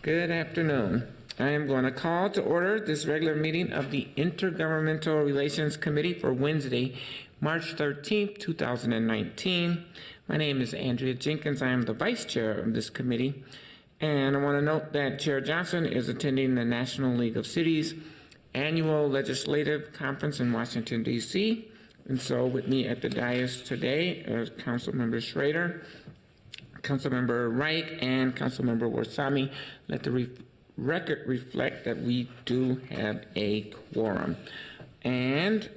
Good afternoon. I am going to call to order this regular meeting of the Intergovernmental Relations Committee for Wednesday, March 13th, 2019. My name is Andrea Jenkins. I am the vice chair of this committee. And I want to note that Chair Johnson is attending the National League of Cities annual legislative conference in Washington, D.C. And so with me at the dais today are Councilmember Schrader, Councilmember Reich, and Councilmember Warsame. Let the record reflect that we do have a quorum. And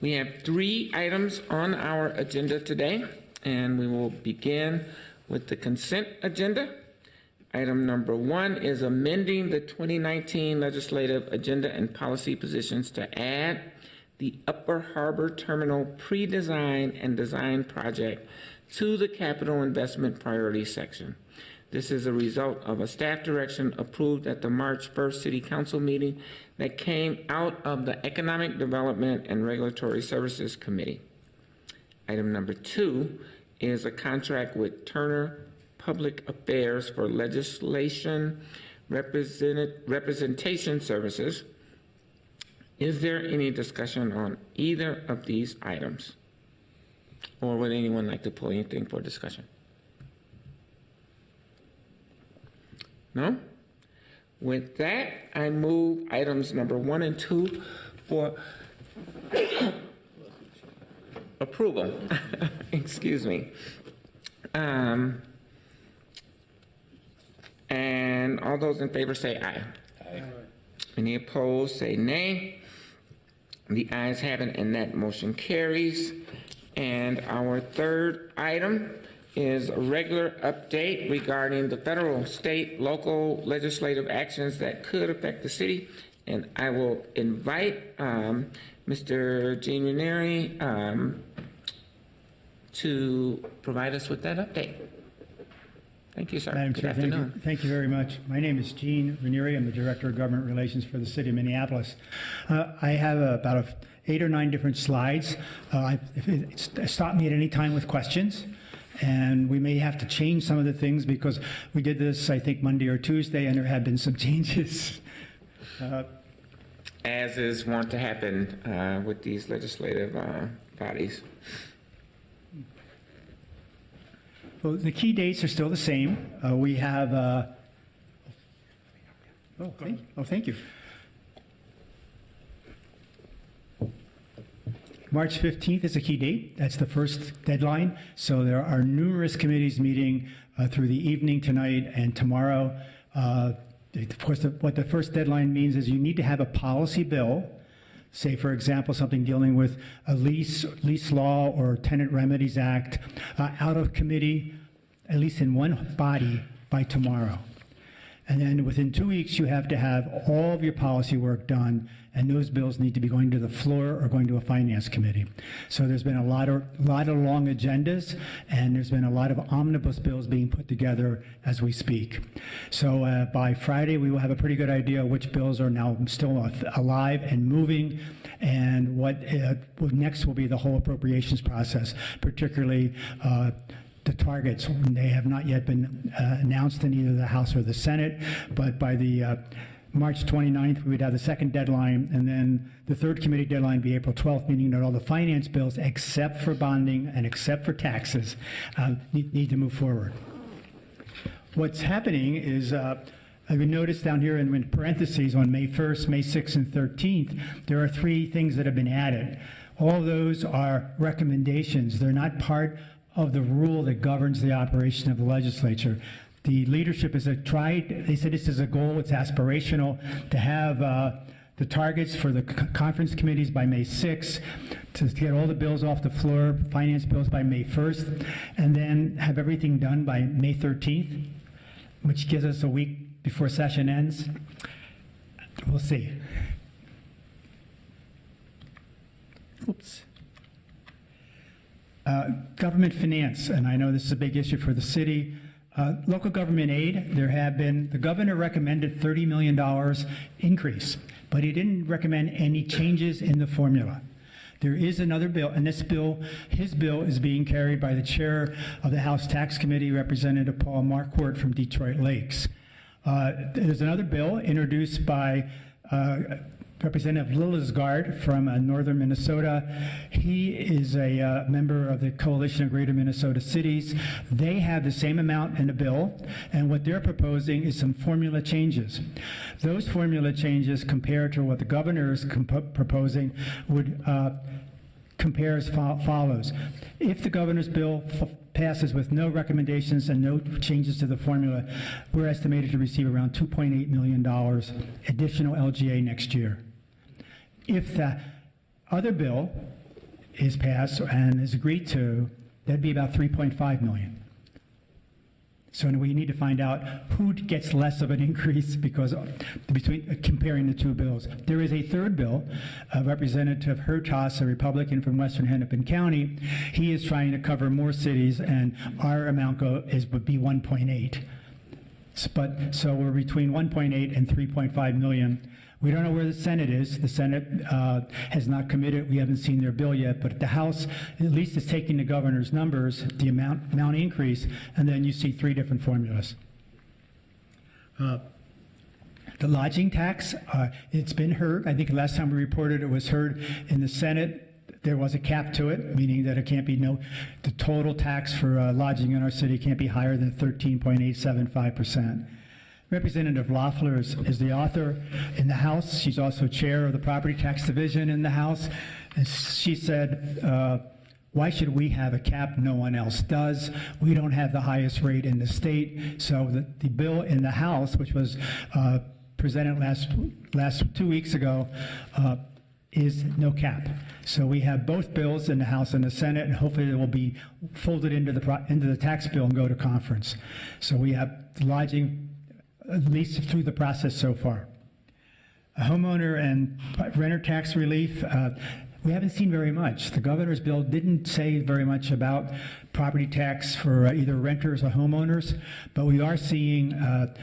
we have 3 items on our agenda today, and we will begin with the consent agenda. Item number 1 is amending the 2019 legislative agenda and policy positions to add the Upper Harbor Terminal pre-design and design project to the capital investment priority section. This is a result of a staff direction approved at the March 1st City Council meeting that came out of the Economic Development and Regulatory Services Committee. Item number 2 is a contract with Turner Public Affairs for legislation representation services. Is there any discussion on either of these items? Or would anyone like to pull anything for discussion? No? With that, I move items number 1 and 2 for approval. Excuse me. And all those in favor say aye. Aye. Any opposed say nay. The ayes have it, and that motion carries. And our third item is a regular update regarding the federal, state, local legislative actions that could affect the city. And I will invite Mr. Gene Ranieri to provide us with that update. Thank you, sir. Madam Chair, thank you very much. My name is Gene Ranieri. I'm the Director of Government Relations for the City of Minneapolis. I have about 8 or 9 different slides. Stop me at any time with questions, and we may have to change some of the things because we did this, I think, Monday or Tuesday, and there have been some changes. As is wont to happen with these legislative bodies. Well, the key dates are still the same. We have, thank you. March 15th is a key date. That's the first deadline. So there are numerous committees meeting through the evening tonight and tomorrow. Of course, what the first deadline means is you need to have a policy bill, say, for example, something dealing with a lease law or Tenant Remedies Act, out of committee, at least in one body, by tomorrow. And then within 2 weeks, you have to have all of your policy work done, and those bills need to be going to the floor or going to a finance committee. So there's been a lot of long agendas, and there's been a lot of omnibus bills being put together as we speak. So by Friday, we will have a pretty good idea which bills are now still alive and moving, and what next will be the whole appropriations process, particularly the targets. They have not yet been announced in either the House or the Senate, but by the March 29th, we would have the second deadline, and then the third committee deadline would be April 12th, meaning that all the finance bills, except for bonding and except for taxes, need to move forward. What's happening is, I've noticed down here in parentheses on May 1st, May 6th, and 13th, there are 3 things that have been added. All those are recommendations. They're not part of the rule that governs the operation of the legislature. The leadership has tried, they said this is a goal, it's aspirational, to have the targets for the conference committees by May 6th, to get all the bills off the floor, finance bills by May 1st, and then have everything done by May 13th, which gives us a week before session ends. We'll see. Oops. Government finance, and I know this is a big issue for the city. Local government aid, the governor recommended $30 million increase, but he didn't recommend any changes in the formula. There is another bill, and his bill is being carried by the chair of the House Tax Committee, Representative Paul Marquardt from Detroit Lakes. There's another bill introduced by Representative Lillisgard from northern Minnesota. He is a member of the Coalition of Greater Minnesota Cities. They have the same amount in the bill, and what they're proposing is some formula changes. Those formula changes, compared to what the governor is proposing, would compare as follows. If the governor's bill passes with no recommendations and no changes to the formula, we're estimated to receive around $2.8 million additional LGA next year. If the other bill is passed and is agreed to, that'd be about $3.5 million. So we need to find out who gets less of an increase because between comparing the two bills. There is a third bill, Representative Hertas, a Republican from Western Hennepin County. He is trying to cover more cities, and our amount would be 1.8. So we're between 1.8 and 3.5 million. We don't know where the Senate is. The Senate has not committed. We haven't seen their bill yet, but the House at least is taking the governor's numbers, the amount increase, and then you see three different formulas. The lodging tax, it's been heard. I think last time we reported it was heard in the Senate. There was a cap to it, meaning that it can't be the total tax for lodging in our city can't be higher than 13.875%. Representative Loeffler is the author in the House. She's also chair of the Property Tax Division in the House. And she said, why should we have a cap? No one else does. We don't have the highest rate in the state. So the bill in the House, which was presented last 2 weeks ago, is no cap. So we have both bills in the House and the Senate, and hopefully it will be folded into the tax bill and go to conference. So we have the lodging, at least through the process so far. A homeowner and renter tax relief, we haven't seen very much. The governor's bill didn't say very much about property tax for either renters or homeowners, but we are seeing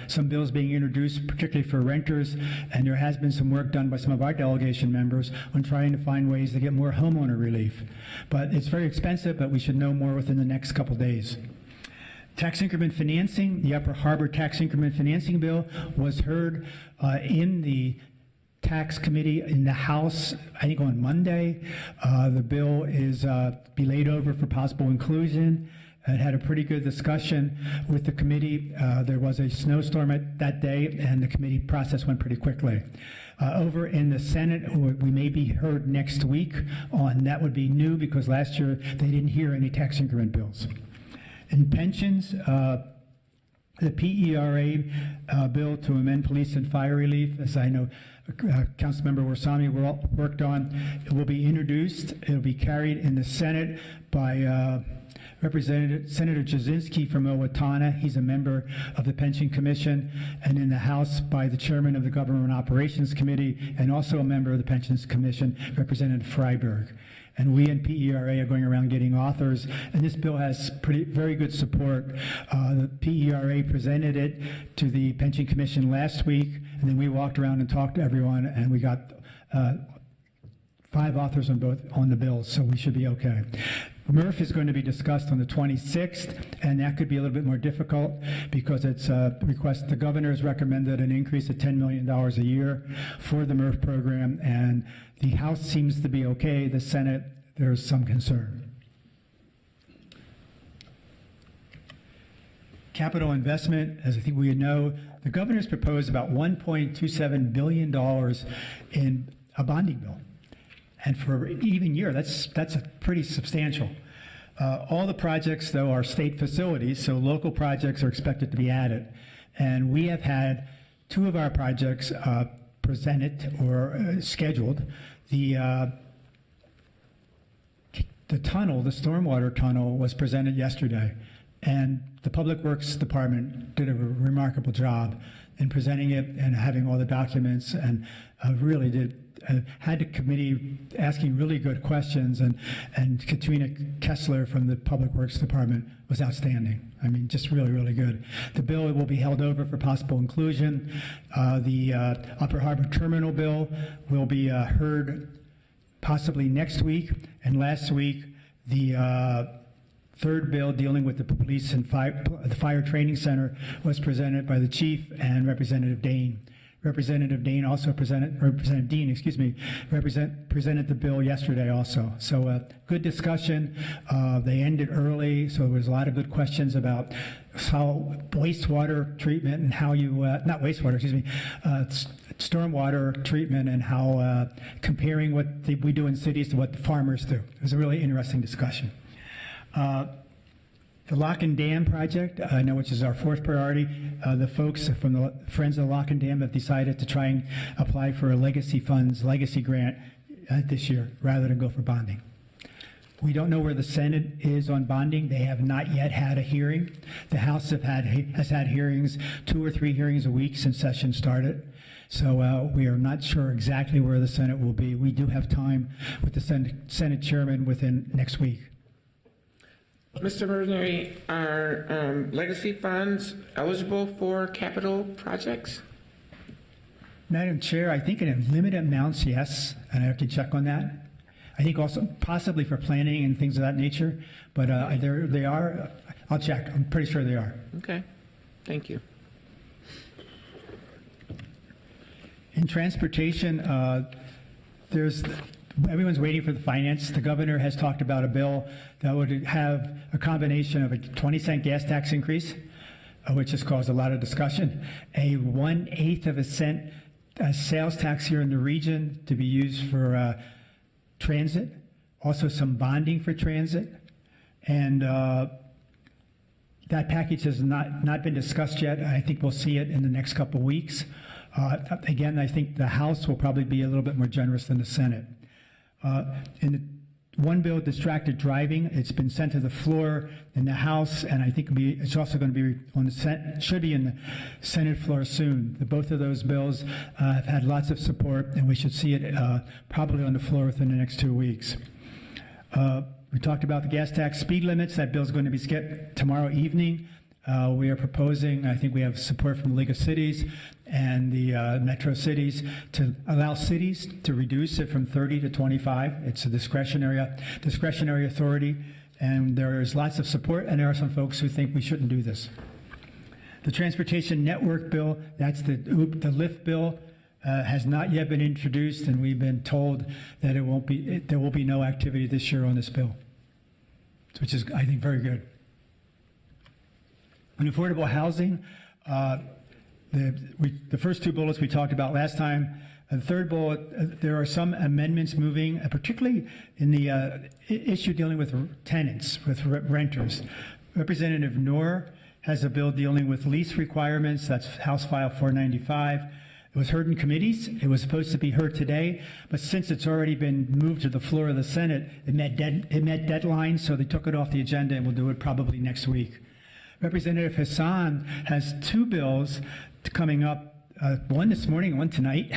some bills being introduced, particularly for renters, and there has been some work done by some of our delegation members on trying to find ways to get more homeowner relief. But it's very expensive, but we should know more within the next couple days. Tax increment financing, the Upper Harbor tax increment financing bill was heard in the tax committee in the House, I think on Monday. The bill is be laid over for possible inclusion. It had a pretty good discussion with the committee. There was a snowstorm that day, and the committee process went pretty quickly. Over in the Senate, we may be heard next week on that. Would be new because last year they didn't hear any tax increment bills. In pensions, the PERA bill to amend police and fire relief, as I know Councilmember Warsami worked on, it will be introduced. It will be carried in the Senate by Senator Jasinski from Owatonna. He's a member of the Pension Commission, and in the House by the chairman of the Government Operations Committee and also a member of the Pensions Commission, Representative Freiberg. And we in PERA are going around getting authors, and this bill has very good support. The PERA presented it to the Pension Commission last week, and then we walked around and talked to everyone, and we got 5 authors on the bill, so we should be okay. MRF is going to be discussed on the 26th, and that could be a little bit more difficult because it's a request. The governor has recommended an increase of $10 million a year for the MRF program, and the House seems to be okay. The Senate, there's some concern. Capital investment, as I think we know, the governor's proposed about $1.27 billion in a bonding bill. And for an even year, that's a pretty substantial. All the projects, though, are state facilities, so local projects are expected to be added. And we have had 2 of our projects presented or scheduled. The tunnel, the stormwater tunnel, was presented yesterday. And the Public Works Department did a remarkable job in presenting it and having all the documents, and really did. Had the committee asking really good questions, and Katrina Kessler from the Public Works Department was outstanding. I mean, just really, really good. The bill will be held over for possible inclusion. The Upper Harbor Terminal bill will be heard possibly next week. And last week, the third bill dealing with the police and the fire training center was presented by the chief and Representative Dane. Representative Dean, presented the bill yesterday also. So good discussion. They ended early, so there was a lot of good questions about how wastewater treatment and how you, not wastewater, stormwater treatment and how comparing what we do in cities to what the farmers do. It was a really interesting discussion. The Lock and Dam project, which is our fourth priority, the folks from the Friends of the Lock and Dam have decided to try and apply for a legacy grant this year rather than go for bonding. We don't know where the Senate is on bonding. They have not yet had a hearing. The House has had hearings, 2 or 3 hearings a week since session started. So we are not sure exactly where the Senate will be. We do have time with the Senate chairman within next week. Mr. Berneri, are legacy funds eligible for capital projects? Madam Chair, I think in limited amounts, yes, and I have to check on that. I think also possibly for planning and things of that nature, but they are. I'll check. I'm pretty sure they are. Okay, thank you. In transportation, everyone's waiting for the finance. The governor has talked about a bill that would have a combination of a 20-cent gas tax increase, which has caused a lot of discussion, a 1/8 of a cent sales tax here in the region to be used for transit, also some bonding for transit, and that package has not been discussed yet. I think we'll see it in the next couple weeks. Again, I think the House will probably be a little bit more generous than the Senate. In the one bill, distracted driving, it's been sent to the floor in the House, and I think it's also going to be on the should be in the Senate floor soon. Both of those bills have had lots of support, and we should see it probably on the floor within the next 2 weeks. We talked about the gas tax speed limits. That bill is going to be skipped tomorrow evening. We are proposing, I think we have support from the League of Cities and the metro cities to allow cities to reduce it from 30 to 25. It's a discretionary authority, and there is lots of support, and there are some folks who think we shouldn't do this. The transportation network bill, that's the LIFT bill, has not yet been introduced, and we've been told that there will be no activity this year on this bill, which is, I think, very good. On affordable housing, the first 2 bullets we talked about last time. The third bullet, there are some amendments moving, particularly in the issue dealing with tenants, with renters. Representative Noor has a bill dealing with lease requirements. That's House File 495. It was heard in committees. It was supposed to be heard today, but since it's already been moved to the floor of the Senate, it met deadlines, so they took it off the agenda, and we'll do it probably next week. Representative Hassan has 2 bills coming up, one this morning, one tonight.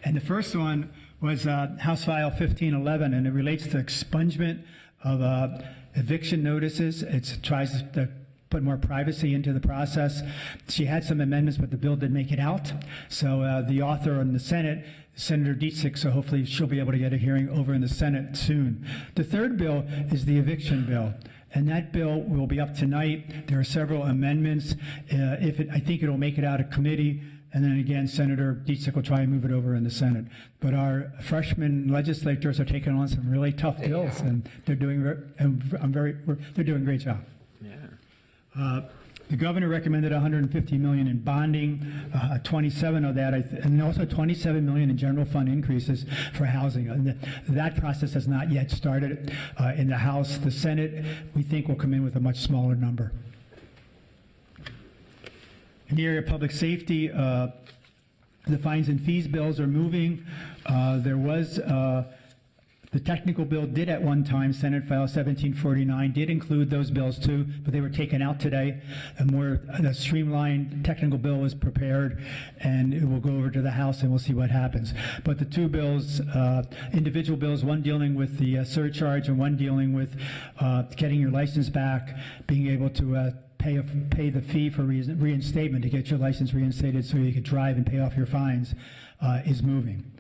And the first one was House File 1511, and it relates to expungement of eviction notices. It tries to put more privacy into the process. She had some amendments, but the bill didn't make it out. So the author in the Senate, Senator Dietzig, so hopefully she'll be able to get a hearing over in the Senate soon. The third bill is the eviction bill. And that bill will be up tonight. There are several amendments. I think it'll make it out of committee. And then again, Senator Dietzig will try and move it over in the Senate. But our freshman legislators are taking on some really tough bills, and they're doing a great job. Yeah. The governor recommended $150 million in bonding, 27 of that, and also $27 million in general fund increases for housing. And that process has not yet started in the House. The Senate, we think, will come in with a much smaller number. In the area of public safety, the fines and fees bills are moving. The technical bill did at one time, Senate File 1749, did include those bills too, but they were taken out today. A streamlined technical bill was prepared, and it will go over to the House, and we'll see what happens. But the 2 bills, individual bills, one dealing with the surcharge and one dealing with getting your license back, being able to pay the fee for reinstatement to get your license reinstated so you can drive and pay off your fines, is moving.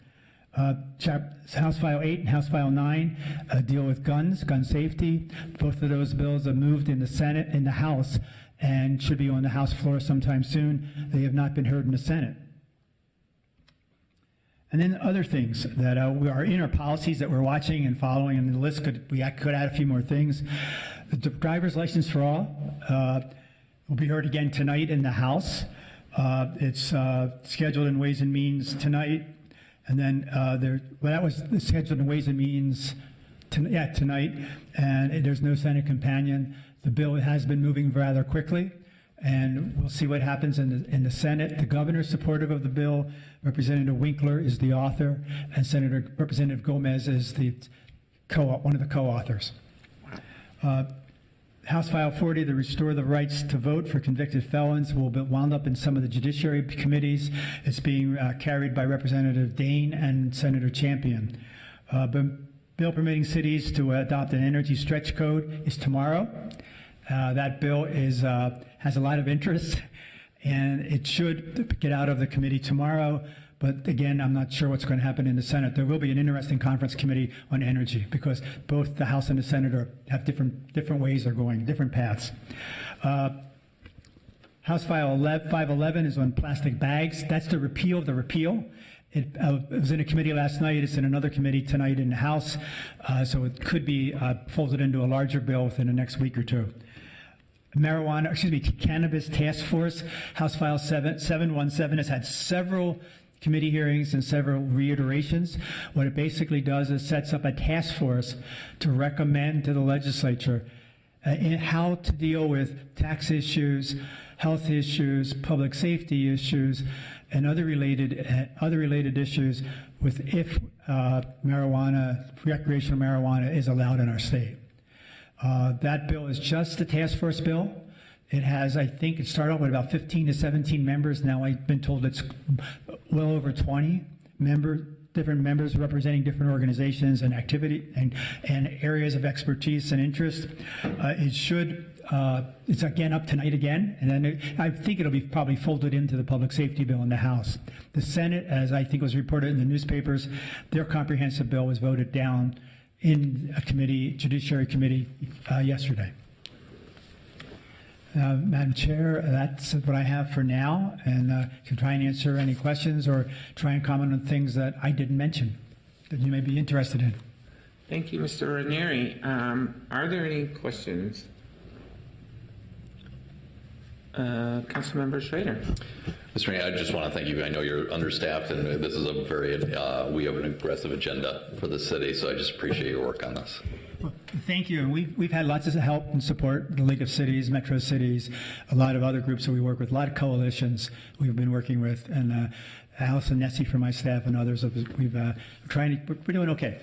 House File 8 and House File 9 deal with guns, gun safety. Both of those bills are moved in the Senate, in the House, and should be on the House floor sometime soon. They have not been heard in the Senate. And then other things that are in our policies that we're watching and following, and the list could add a few more things. The driver's license for all will be heard again tonight in the House. It's scheduled in Ways and Means tonight, and then that was scheduled in Ways and Means tonight, and there's no Senate companion. The bill has been moving rather quickly, and we'll see what happens in the Senate. The governor's supportive of the bill. Representative Winkler is the author, and Representative Gomez is one of the co-authors. House File 40, the Restore the Rights to Vote for Convicted Felons, will be wound up in some of the judiciary committees. It's being carried by Representative Dane and Senator Champion. Bill permitting cities to adopt an energy stretch code is tomorrow. That bill has a lot of interest, and it should get out of the committee tomorrow. But again, I'm not sure what's going to happen in the Senate. There will be an interesting conference committee on energy because both the House and the Senate have different ways they're going, different paths. House File 511 is on plastic bags. That's the repeal of the repeal. It was in a committee last night. It's in another committee tonight in the House. So it could be folded into a larger bill within the next week or two. Cannabis Task Force, House File 717 has had several committee hearings and several reiterations. What it basically does is sets up a task force to recommend to the legislature how to deal with tax issues, health issues, public safety issues, and other related issues with if recreational marijuana is allowed in our state. That bill is just a task force bill. It has, I think, it started off with about 15 to 17 members. Now I've been told it's well over 20 different members representing different organizations and activity and areas of expertise and interest. It's again up tonight again, and then I think it'll be probably folded into the public safety bill in the House. The Senate, as I think was reported in the newspapers, their comprehensive bill was voted down in a committee, Judiciary Committee, yesterday. Madam Chair, that's what I have for now, and can try and answer any questions or try and comment on things that I didn't mention that you may be interested in. Thank you, Mr. Ranieri. Are there any questions? Councilmember Schrader. Mr. Mayor, I just want to thank you. I know you're understaffed, and this is we have an aggressive agenda for the city, so I just appreciate your work on this. Well, thank you. We've had lots of help and support, the League of Cities, Metro Cities, a lot of other groups that we work with, a lot of coalitions we've been working with, and Allison Nessie from my staff and others. We're doing okay.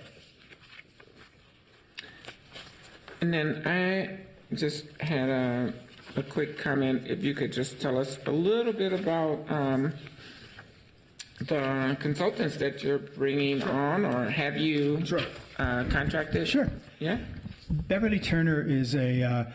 And then I just had a quick comment. If you could just tell us a little bit about the consultants that you're bringing on, or have you contracted? Sure. Yeah. Beverly Turner is a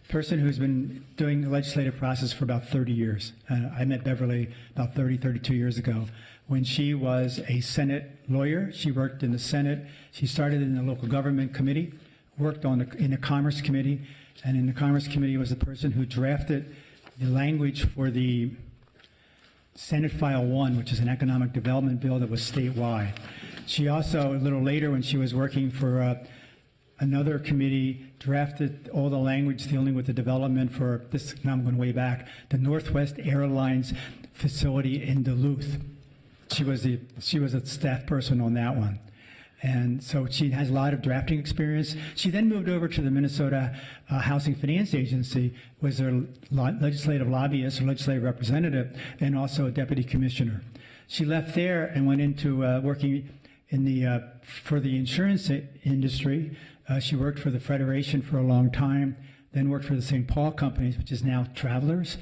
person who's been doing the legislative process for about 30 years. I met Beverly about 32 years ago when she was a Senate lawyer. She worked in the Senate. She started in the local government committee, worked in the Commerce Committee, and in the Commerce Committee was the person who drafted the language for the Senate File 1, which is an economic development bill that was statewide. She also, a little later, when she was working for another committee, drafted all the language dealing with the development for this, now I'm going way back, the Northwest Airlines facility in Duluth. She was a staff person on that one. And so she has a lot of drafting experience. She then moved over to the Minnesota Housing Finance Agency, was their legislative lobbyist or legislative representative, and also a deputy commissioner. She left there and went into working in for the insurance industry. She worked for the Federation for a long time, then worked for the St. Paul Companies, which is now Travelers,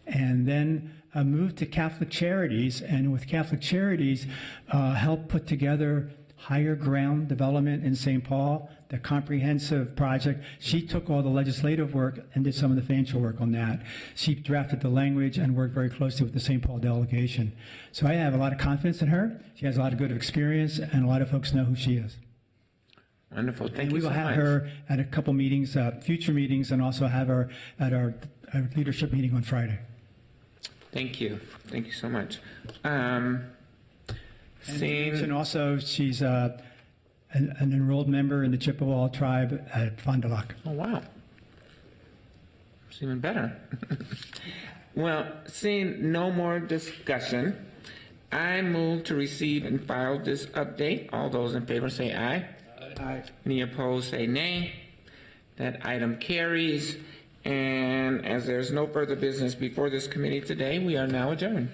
and then moved to Catholic Charities, and with Catholic Charities helped put together higher ground development in St. Paul the comprehensive project. She took all the legislative work and did some of the financial work on that. She drafted the language and worked very closely with the St. Paul delegation. So I have a lot of confidence in her. She has a lot of good experience, and a lot of folks know who she is. Wonderful. Thank And you we so will have much. her at a couple meetings, future meetings, and also have her at our leadership meeting on Friday. Thank you. Thank you so much. And Seeing, also, she's an enrolled member in the Chippewa tribe at Fond du Lac. oh, wow. It's even better. Well, seeing no more discussion, I move to receive and file this update. All those in favor say aye. Aye. Any opposed say nay. That item carries. And as there's no further business before this committee today, we are now adjourned.